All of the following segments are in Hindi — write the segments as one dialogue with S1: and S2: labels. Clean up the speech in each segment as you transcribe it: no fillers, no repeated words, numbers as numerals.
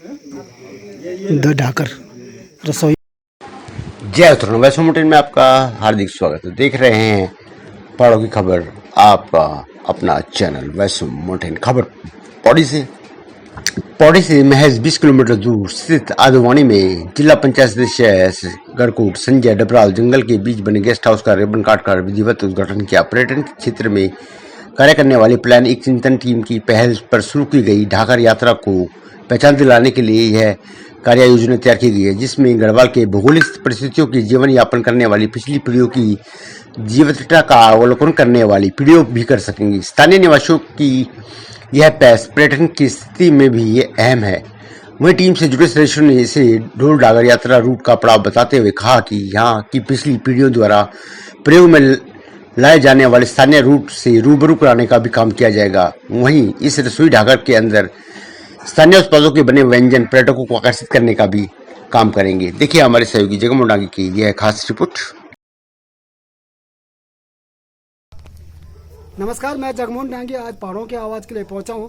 S1: द ढाकर रसोई।
S2: जय उत्तराखंड वैष्णो मोटेन में आपका हार्दिक स्वागत है। देख रहे हैं पहाड़ों की खबर, आपका अपना चैनल वैष्णो मोटेन खबर। पौड़ी से महज 20 किलोमीटर दूर स्थित आदवानी में जिला पंचायत सदस्य गढ़कूट संजय डबराल जंगल के बीच बने गेस्ट हाउस का रिबन काटकर विधिवत उद्घाटन किया। पर्यटन क्षेत्र में कार्य करने वाली प्लान एक चिंतन टीम की पहल पर शुरू की गई ढाकर यात्रा को पहचान दिलाने के लिए यह कार्य योजना तैयार की गई है, जिसमें गढ़वाल के भौगोलिक परिस्थितियों की जीवन यापन करने वाली पिछली पीढ़ियों की जीवटता का अवलोकन करने वाली पीढ़ियों भी कर सकेंगी। स्थानीय निवासियों की यह पहल पर्यटन की स्थिति में भी ये अहम है। वहीं टीम से जुड़े सदस्यों ने इसे ढोल ढाकर यात्रा रूट का पड़ाव बताते हुए कहा कि यहाँ की पिछली पीढ़ियों द्वारा प्रयोग में लाए जाने वाले स्थानीय रूट से रूबरू कराने का भी काम किया जाएगा। वहीं इस रसोई ढाकर के अंदर स्थानीय उत्पादों के बने व्यंजन पर्यटकों को आकर्षित करने का भी काम करेंगे। देखिए हमारे सहयोगी जगमोहन डांगी की यह खास रिपोर्ट।
S1: नमस्कार, मैं जगमोहन डांगी आज पहाड़ों की आवाज़ के लिए पहुंचा हूं।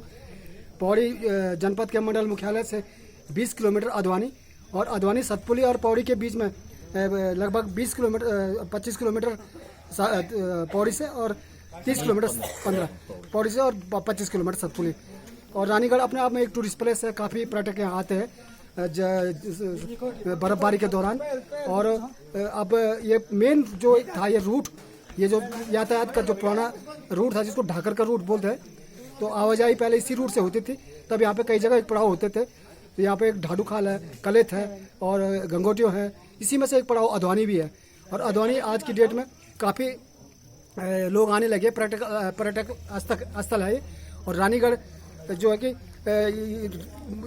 S1: पौड़ी जनपद के मंडल मुख्यालय से 20 किलोमीटर अदवानी और अदवानी सतपुली और पौड़ी के बीच में लगभग 25 किलोमीटर पौड़ी से और 30 किलोमीटर 15 पौड़ी से और 25 किलोमीटर सतपुली। और रानीगढ़ अपने आप में एक टूरिस्ट प्लेस है। काफ़ी पर्यटक यहाँ आते हैं बर्फबारी के दौरान। और अब ये मेन जो था ये रूट, ये जो यातायात का जो पुराना रूट था जिसको ढाकर का रूट बोलते हैं, तो आवाजाही पहले इसी रूट से होती थी। तब यहाँ पे कई जगह एक पड़ाव होते थे। तो यहाँ पे एक ढाडू खाल है, कलेत है और गंगोटियो है। इसी में से एक पड़ाव अदवानी भी है। और अदवानी आज की डेट में काफ़ी लोग आने लगे, पर्यटक स्थल है ये। और रानीगढ़ जो है कि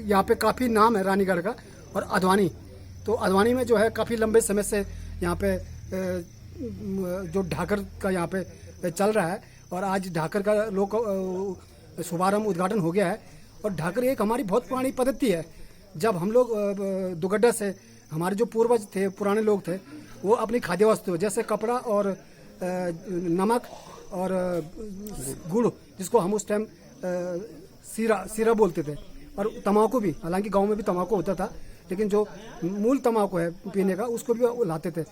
S1: यहाँ पे काफ़ी नाम है रानीगढ़ का। और अदवानी, तो अदवानी में जो है काफ़ी लंबे समय से यहाँ पे जो ढाकर का यहाँ पे चल रहा है। और आज ढाकर का शुभारंभ उद्घाटन हो गया है। और ढाकर एक हमारी बहुत पुरानी पद्धति है। जब हम लोग दुगड्डा से हमारे जो पूर्वज थे, पुराने लोग थे, वो अपनी खाद्य वस्तु जैसे कपड़ा और नमक और गुड़, जिसको हम उस टाइम सीरा बोलते थे, और तम्बाकू भी, हालांकि गांव में भी तम्बाकू होता था, लेकिन जो मूल तम्बाकू है पीने का उसको भी लाते थे।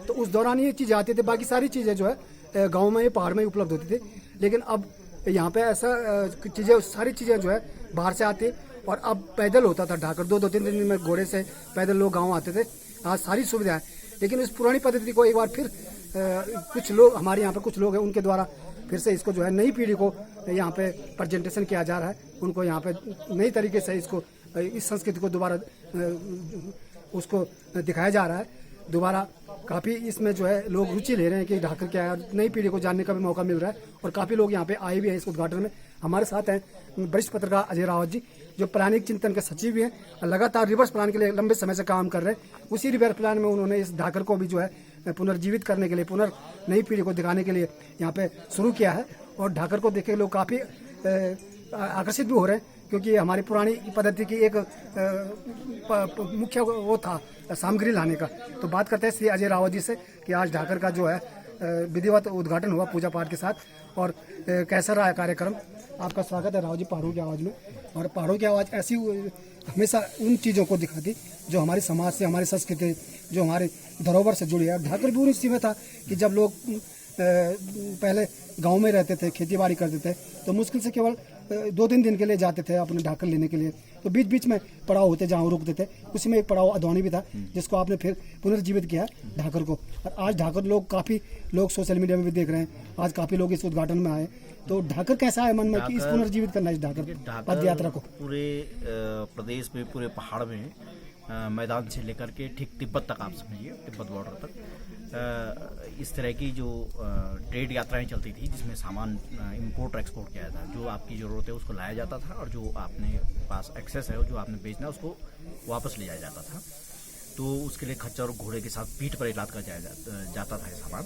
S1: तो उस दौरान ये चीज़ें आती थी। बाकी सारी चीज़ें जो है गांव में, पहाड़ में उपलब्ध होती थी। लेकिन अब यहाँ पे ऐसा चीज़ें, सारी चीज़ें जो है बाहर से आती। और अब पैदल होता था ढाकर, 2-3 दिन में घोड़े से पैदल लोग गाँव आते थे। आज सारी सुविधाएं, लेकिन इस पुरानी पद्धति को एक बार फिर कुछ लोग, हमारे यहाँ पे कुछ लोग हैं, उनके द्वारा फिर से इसको जो है नई पीढ़ी को यहाँ पे प्रेजेंटेशन किया जा रहा है। उनको यहाँ पे नई तरीके से इसको, इस संस्कृति को दोबारा उसको दिखाया जा रहा है। दोबारा काफ़ी इसमें जो है लोग रुचि ले रहे हैं कि ढाकर क्या है। नई पीढ़ी को जानने का भी मौका मिल रहा है। और काफ़ी लोग यहाँ पे आए भी हैं इस उद्घाटन में। हमारे साथ हैं वरिष्ठ पत्रकार अजय रावत जी, जो प्लानिंग चिंतन के सचिव भी हैं और लगातार रिवर्स प्लान के लिए लंबे समय से काम कर रहे हैं। उसी रिवर्स प्लान में उन्होंने इस ढाकर को भी जो है पुनर्जीवित करने के लिए, नई पीढ़ी को दिखाने के लिए यहाँ पे शुरू किया है। और ढाकर को देख के लोग काफ़ी आकर्षित भी हो रहे हैं, क्योंकि हमारी पुरानी पद्धति की एक मुख्य वो था सामग्री लाने का। तो बात करते हैं श्री अजय रावत जी से कि आज ढाकर का जो है विधिवत उद्घाटन हुआ पूजा पाठ के साथ। और कैसा रहा कार्यक्रम। आपका स्वागत है रावत जी पहाड़ों की आवाज़ में। और पहाड़ों की आवाज़ ऐसी हमेशा उन चीज़ों को दिखाती जो हमारे समाज से, हमारी संस्कृति, जो हमारे धरोहर से जुड़ी है। ढाकर भी उसी में था कि जब लोग पहले गांव में रहते थे, खेती बाड़ी करते थे, तो मुश्किल से केवल 2-3 दिन के लिए जाते थे अपने ढाकर लेने के लिए। तो बीच बीच में पड़ाव होते जहाँ रुकते थे। उसी में एक पड़ाव अदवानी भी था, जिसको आपने फिर पुनर्जीवित किया ढाकर को। और आज ढाकर लोग, काफ़ी लोग सोशल मीडिया में भी देख रहे हैं, आज काफ़ी लोग इस उद्घाटन में आए। तो ढाकर कैसा है मन में कि इस पुनर्जीवित करना इस ढाकर पद यात्रा को?
S3: पूरे प्रदेश में, पूरे पहाड़ में, मैदान से लेकर के ठीक तिब्बत तक, आप समझिए तिब्बत बॉर्डर तक, इस तरह की जो ट्रेड यात्राएं चलती थी, जिसमें सामान इंपोर्ट एक्सपोर्ट किया जाता, जो आपकी ज़रूरत है उसको लाया जाता था, और जो आपने पास एक्सेस है, जो आपने बेचना है, उसको वापस ले जाया जाता था। तो उसके लिए खच्चर और घोड़े के साथ पीठ पर इलाज किया जाता था ये सामान।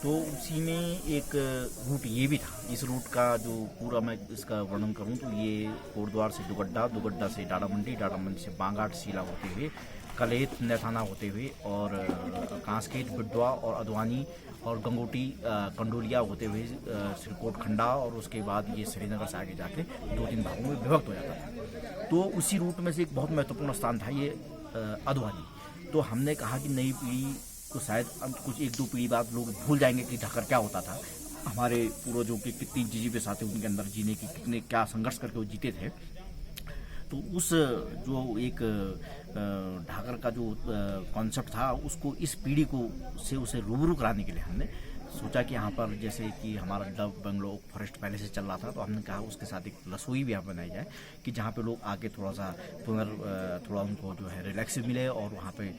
S3: तो उसी में एक रूट ये भी था। इस रूट का जो पूरा मैं इसका वर्णन करूं तो ये कोटद्वार से दुगड्डा, दुगड्डा से डाडामंडी, डाडामंडी से बांगाट सीला होते हुए, कलेत नैथाना होते हुए, और कांसकेट, बिड्वा और अदवानी और गंगोटी कंडोलिया होते हुए सिरकोट खंडा और उसके बाद ये श्रीनगर से आगे जाके 2-3 भागों में विभक्त हो जाता था। तो उसी रूट में से एक बहुत महत्वपूर्ण स्थान था ये अधवानी। तो हमने कहा कि नई पीढ़ी को शायद कुछ 1-2 पीढ़ी बाद लोग भूल जाएंगे कि ढाकर क्या होता था, हमारे पूर्वजों के कितनी जीजीवें आते उनके अंदर जीने की, कितने क्या संघर्ष करके वो जीते थे। तो उस जो एक ढाकर का जो कॉन्सेप्ट था उसको इस पीढ़ी को से उसे रूबरू कराने के लिए हमने सोचा कि यहाँ पर जैसे कि हमारा डब बंगलो फॉरेस्ट पहले से चल रहा था, तो हमने कहा उसके साथ एक रसोई भी यहाँ बनाई जाए कि जहाँ पे लोग आके थोड़ा सा थोड़ा उनको जो है रिलैक्स मिले और वहाँ पे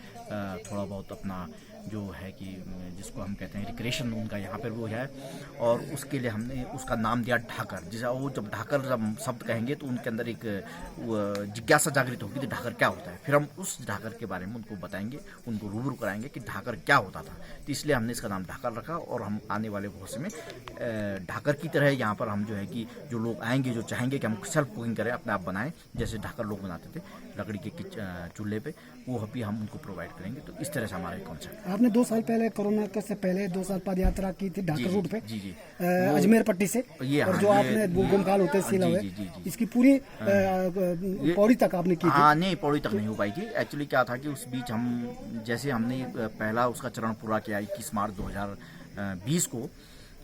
S3: थोड़ा बहुत अपना जो है कि जिसको हम कहते हैं रिक्रिएशन उनका यहाँ पर वो है। और उसके लिए हमने उसका नाम दिया ढाकर। जैसा वो जब ढाकर जब शब्द कहेंगे तो उनके अंदर एक जिज्ञासा जागृत होगी कि ढाकर क्या होता है। फिर हम उस ढाकर के बारे में उनको बताएंगे, उनको रूबरू कराएंगे कि ढाकर क्या होता था। तो इसलिए हमने इसका नाम ढाकर रखा और हम आने वाले भविष्य में ढाकर की तरह यहाँ पर हम जो है कि जो लोग आएंगे जो चाहेंगे कि हम सेल्फ कुकिंग करें, अपने आप बनाएं, जैसे ढाकर लोग बनाते थे लकड़ी के चूल्हे पे, वो भी हम उनको प्रोवाइड करेंगे। तो इस तरह से हमारा कॉन्सेप्ट।
S1: आपने 2 साल पहले कोरोना से पहले 2 साल पद यात्रा की थी ढाकर रूट पे।
S3: जी जी
S1: अजमेर पट्टी से
S3: ये
S1: और जो आपने गोमकाल होते सीला हुए इसकी पूरी पौड़ी तक आपने की थी।
S3: हाँ नहीं, पौड़ी तक नहीं हो पाई थी। एक्चुअली क्या था कि उस बीच हम जैसे हमने पहला उसका चरण पूरा किया 21 मार्च 2020 को,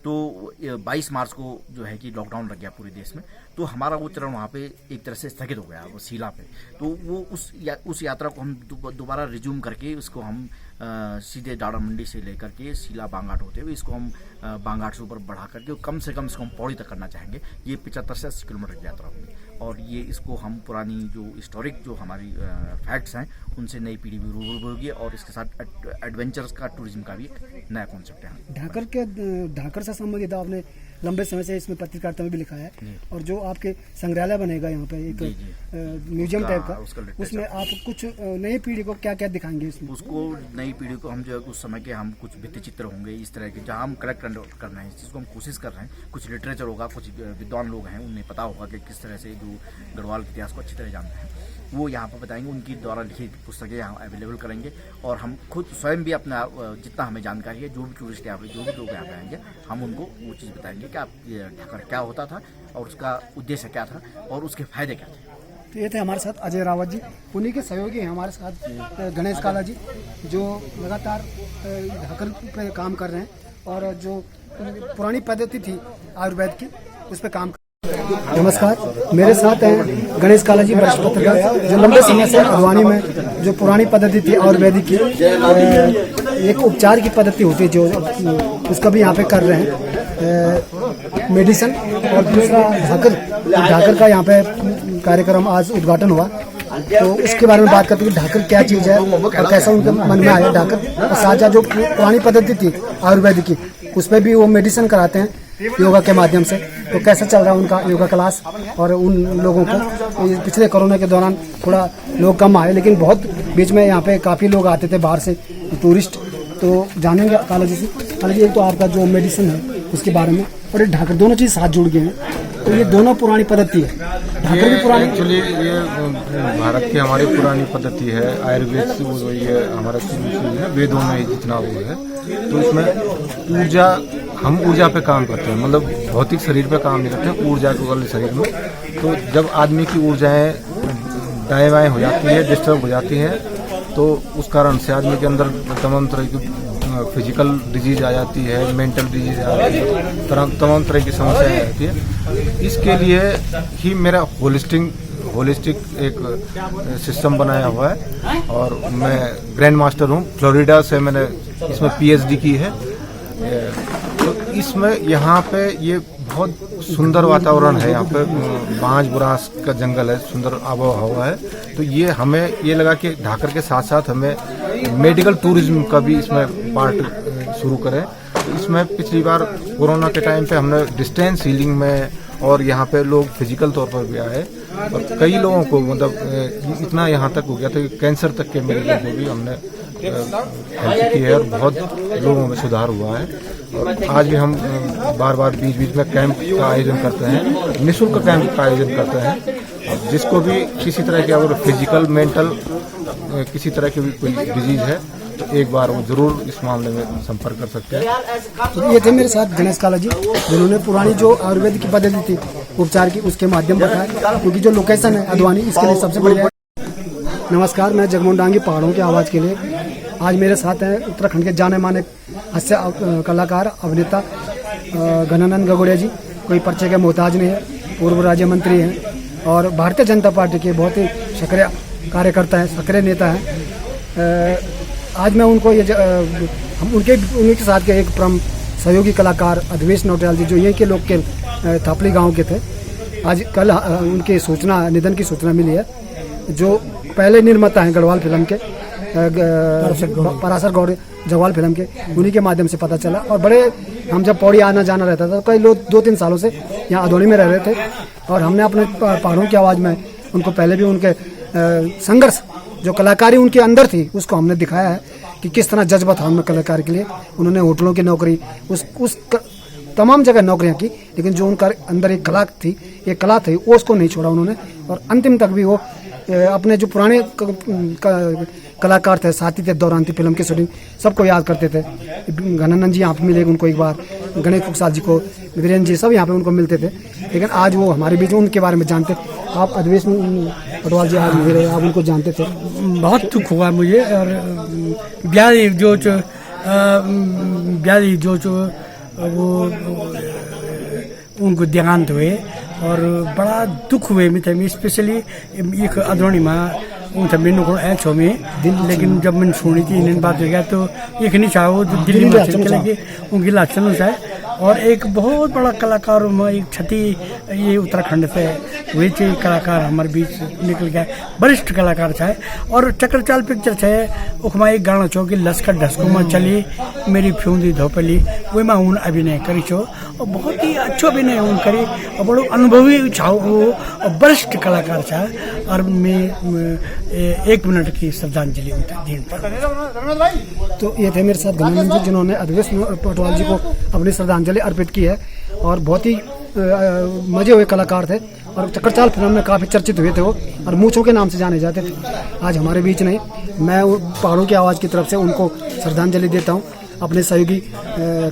S3: तो 22 मार्च को जो है कि लॉकडाउन लग गया पूरे देश में। तो हमारा वो चरण वहाँ पे एक तरह से स्थगित हो गया वो सीला पे। तो वो उस यात्रा को हम दोबारा रिज्यूम करके उसको हम सीधे डाड़ा मंडी से लेकर के सीला बांगाट होते हुए इसको हम बांगाट से ऊपर बढ़ा करके कम से कम इसको हम पौड़ी तक करना चाहेंगे। ये 75 से 80 किलोमीटर की यात्रा होगी और ये इसको हम पुरानी जो हिस्टोरिक जो हमारी फैक्ट्स हैं उनसे नई पीढ़ी भी रूबरू होगी और इसके साथ एडवेंचर्स का टूरिज्म का भी एक नया कॉन्सेप्ट है।
S1: ढाकर से संबंधित आपने लंबे समय से इसमें पत्रकारिता में भी लिखा है और जो आपके संग्रहालय बनेगा यहाँ पे एक म्यूजियम टाइप का, उसमें आप कुछ नई पीढ़ी को क्या क्या दिखाएंगे इसमें?
S3: उसको नई पीढ़ी को हम जो है उस समय के हम कुछ भित्ति चित्र होंगे इस तरह के जहाँ हम कलेक्ट कर रहे हैं, इस चीज़ को हम कोशिश कर रहे हैं। कुछ लिटरेचर होगा, कुछ विद्वान लोग हैं उन्हें पता होगा कि किस तरह से जो गढ़वाल के इतिहास को अच्छी तरह जानते हैं वो यहाँ पर बताएंगे, उनकी द्वारा लिखी पुस्तकें यहाँ अवेलेबल करेंगे और हम खुद स्वयं भी अपना जितना हमें जानकारी है जो भी टूरिस्ट यहाँ पे जो भी लोग यहाँ पे आएंगे हम उनको वो चीज़ बताएंगे कि आप ढाकर क्या होता था और उसका उद्देश्य क्या था और उसके फायदे क्या थे।
S1: तो ये थे हमारे साथ अजय रावत जी, उन्हीं के सहयोगी हैं हमारे साथ गणेश काला जी जो लगातार ढाकर पे काम कर रहे हैं और जो पुरानी पद्धति थी आयुर्वेद की उस पर काम। नमस्कार, मेरे साथ हैं गणेश काला जी, वरिष्ठ पत्रकार जो लंबे समय से अडवाणी में जो पुरानी पद्धति थी आयुर्वेदिक की एक उपचार की पद्धति होती है जो उसका भी यहाँ पे कर रहे हैं मेडिसिन। और दूसरा ढाकर का यहाँ पे कार्यक्रम आज उद्घाटन हुआ तो उसके बारे में बात करते हैं कि ढाकर क्या चीज़ है और कैसा उनके मन में आया ढाकर। और साथ साथ जो पुरानी पद्धति थी आयुर्वेदिक की उस पर भी वो मेडिसिन कराते हैं योगा के माध्यम से। तो कैसा चल रहा है उनका योगा क्लास और उन लोगों को पिछले कोरोना के दौरान थोड़ा लोग कम आए लेकिन बहुत बीच में यहाँ पे काफ़ी लोग आते थे बाहर से टूरिस्ट। तो जानेंगे काला जी से। काला जी, एक तो आपका जो मेडिसिन है उसके बारे में और ये ढाकर दोनों चीज़ साथ जुड़ गए हैं तो ये दोनों पुरानी पद्धति है। ढाकर भी पुरानी,
S4: एक्चुअली ये भारत की हमारी पुरानी पद्धति है। आयुर्वेद से वो ये हमारा है वेदों में जितना वो है तो इसमें ऊर्जा हम ऊर्जा पे काम करते हैं, मतलब भौतिक शरीर पे काम नहीं करते हैं, ऊर्जा वाले शरीर में। तो जब आदमी की ऊर्जाएं दाएं बाएं हो जाती है, डिस्टर्ब हो जाती हैं तो उस कारण से आदमी के अंदर तमाम तरह की फिजिकल डिजीज आ जाती है, मेंटल डिजीज आ जाती है, तमाम तरह की समस्याएं आ जाती है। इसके लिए ही मेरा होलिस्टिक एक सिस्टम बनाया हुआ है और मैं ग्रैंड मास्टर हूँ। फ्लोरिडा से मैंने इसमें PhD की है। तो इसमें यहाँ पे ये बहुत सुंदर वातावरण है, यहाँ पे बांज बुरांस का जंगल है, सुंदर आबो हवा है। तो ये हमें ये लगा कि ढाकर के साथ साथ हमें मेडिकल टूरिज्म का भी इसमें पार्ट शुरू करें। इसमें पिछली बार कोरोना के टाइम पे हमने डिस्टेंस हीलिंग में और यहाँ पे लोग फिजिकल तौर पर भी आए और कई लोगों को मतलब इतना यहाँ तक हो गया था कि कैंसर तक के मरीजों को भी हमने हेल्प की है और बहुत लोगों में सुधार हुआ है। और आज भी हम बार बार बीच में कैंप का आयोजन करते हैं, निःशुल्क कैंप का आयोजन करते हैं। जिसको भी किसी तरह की अगर फिजिकल मेंटल किसी तरह की भी कोई डिजीज है तो एक बार वो जरूर इस मामले में संपर्क कर सकते हैं।
S1: तो ये थे मेरे साथ गणेश काला जी, जिन्होंने पुरानी जो आयुर्वेद की पद्धति थी उपचार की उसके माध्यम बताया, क्योंकि जो लोकेशन है अदवानी इसके लिए सबसे बढ़िया है। नमस्कार, मैं जगमोहन डांगी पहाड़ों की आवाज़ के लिए। आज मेरे साथ हैं उत्तराखंड के जाने माने हास्य कलाकार अभिनेता घनानंद गगोड़िया जी। कोई परिचय के मोहताज नहीं है, पूर्व राज्य मंत्री हैं और भारतीय जनता पार्टी के बहुत ही सक्रिय कार्यकर्ता हैं, सक्रिय नेता हैं। आज मैं उनको हम उनके साथ के एक प्रमुख सहयोगी कलाकार अधवेश नौटियाल जी, जो यहीं के लोग के थापली गांव के थे। आज कल उनके निधन की सूचना मिली है। जो पहले निर्माता हैं गढ़वाल फिल्म के, पराशर गौड़ जगवाल फिल्म के, उन्हीं के माध्यम से पता चला। और बड़े हम जब पौड़ी आना जाना रहता था, कई लोग 2-3 सालों से यहाँ अदौनी में रह रहे थे और हमने अपने पहाड़ों की आवाज़ में उनको पहले भी उनके संघर्ष जो कलाकारी उनके अंदर थी उसको हमने दिखाया है कि किस तरह जज्बा था उनमें कलाकार के लिए। उन्होंने होटलों की नौकरी तमाम जगह नौकरियां की, लेकिन जो उनका अंदर एक कला थी वो उसको नहीं छोड़ा उन्होंने। और अंतिम तक भी वो अपने जो पुराने कलाकार थे, साथी थे दौरान थी फिल्म की शूटिंग, सबको याद करते थे। घनानंद जी यहाँ पे मिले उनको एक बार, गणेश कुकसाल जी को, वीरेंद्र जी, सब यहाँ पे उनको मिलते थे। लेकिन आज वो हमारे बीच उनके बारे में जानते। आप अधवेश पटवाल जी आज मिले, आप उनको जानते थे?
S5: बहुत दुख हुआ मुझे। और ब्याली जो वो उनको देहांत हुए और बड़ा दुख हुए मैं स्पेशली एक अदौनी में उनसे मैंने को ऐछो में दिल। लेकिन जब मैंने सुनी थी इन बात हो गया तो एक नहीं चाह वो दिल्ली में चले उनकी लाचन है। और एक बहुत बड़ा कलाकार में एक क्षति ये उत्तराखंड से हुई थी, कलाकार हमारे बीच निकल गया, वरिष्ठ कलाकार है। और चक्रचाल पिक्चर है उसमें एक गाना छो कि लश्कर ढस्को में चली मेरी फ्यूंदी धोपली, वही में उन अभिनय करी छो और बहुत ही अच्छो अभिनय उन करी और बड़ो अनुभवी छाओ वो और वरिष्ठ कलाकार है। और मैं 1 मिनट की श्रद्धांजलि दी।
S1: तो ये थे मेरे साथ घनानंद जी, जिन्होंने अधवेश पटवाल जी को अपनी श्रद्धांजलि अर्पित की है। और बहुत ही मजे हुए कलाकार थे और चक्रचाल फिल्म में काफ़ी चर्चित हुए थे वो, और मूंछों के नाम से जाने जाते थे। आज हमारे बीच नहीं, मैं पहाड़ों की आवाज़ की तरफ से उनको श्रद्धांजलि देता हूँ अपने सहयोगी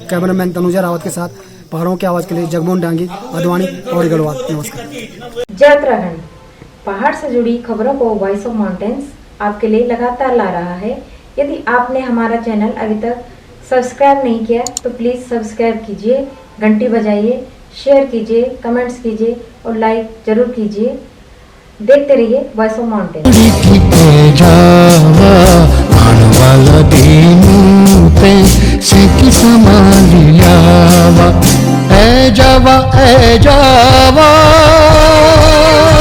S1: कैमरामैन तनुजा रावत के साथ। पहाड़ों की आवाज़ के लिए जगमोहन डांगी, अदवानी और गढ़वाल। नमस्कार।
S6: जय उत्तराखंड। पहाड़ से जुड़ी खबरों को वॉइस ऑफ माउंटेन्स आपके लिए लगातार ला रहा है। यदि आपने हमारा चैनल अभी तक सब्सक्राइब नहीं किया तो प्लीज़ सब्सक्राइब कीजिए, घंटी बजाइए, शेयर कीजिए, कमेंट्स कीजिए और लाइक जरूर कीजिए। देखते रहिए voice of mountains.
S7: A Java